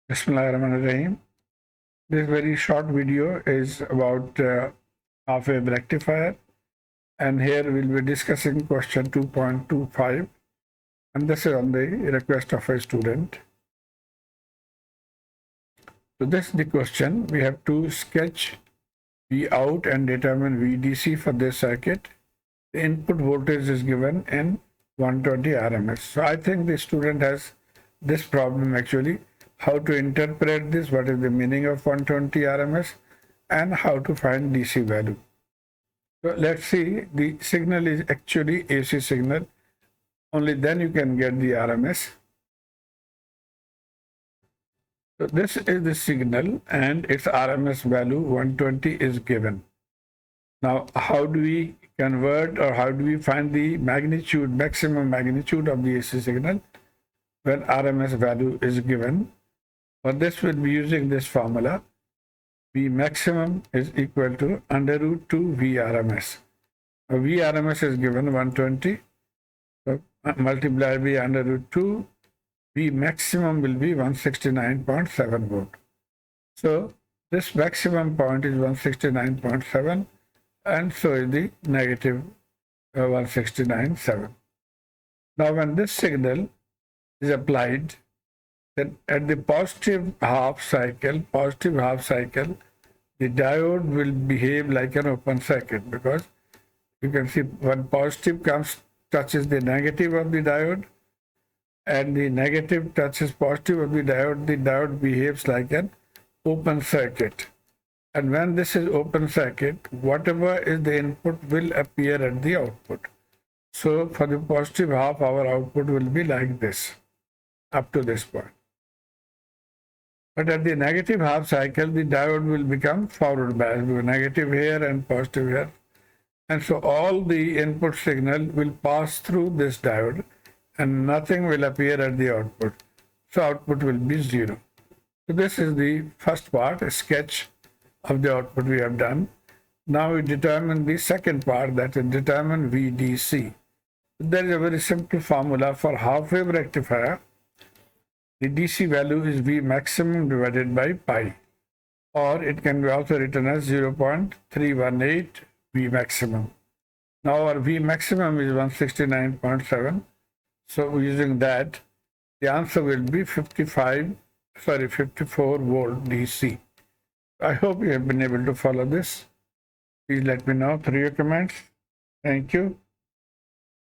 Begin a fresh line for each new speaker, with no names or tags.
Bismillahirrahmanirrahim. This very short video is about half-wave rectifier, and here we'll be discussing question 2.25, and this is on the request of a student. So this is the question. We have to sketch V out and determine VDC for this circuit. The input voltage is given in 120 RMS. So I think the student has this problem actually. How to interpret this, what is the meaning of 120 RMS, and how to find DC value. So let's see, the signal is actually AC signal. Only then you can get the RMS. So this is the signal and its RMS value 120 is given. Now how do we convert, or how do we find the magnitude, maximum magnitude of the AC signal when RMS value is given? For this, we'll be using this formula. V maximum is equal to under root 2 VRMS. Now, VRMS is given 120, so multiplied by under root 2. V maximum will be 169.7 volt. So this maximum point is 169.7, and so is the negative 169.7. Now when this signal is applied, then at the positive half cycle, the diode will behave like an open circuit, because you can see when positive touches the negative of the diode, and the negative touches positive of the diode behaves like an open circuit. And when this is open circuit, whatever is the input will appear at the output. So for the positive half, our output will be like this, up to this point. But at the negative half cycle, the diode will become forward biased, negative here and positive here. And so all the input signal will pass through this diode, and nothing will appear at the output. So output will be 0. So this is the first part, a sketch of the output we have done. Now we determine the second part, that is determine VDC. There is a very simple formula for half-wave rectifier. The DC value is V maximum divided by pi, or it can be also written as 0.318 V maximum. Now our V maximum is 169.7. So using that, the answer will be 54 volt DC. I hope you have been able to follow this. Please let me know through your comments. Thank you.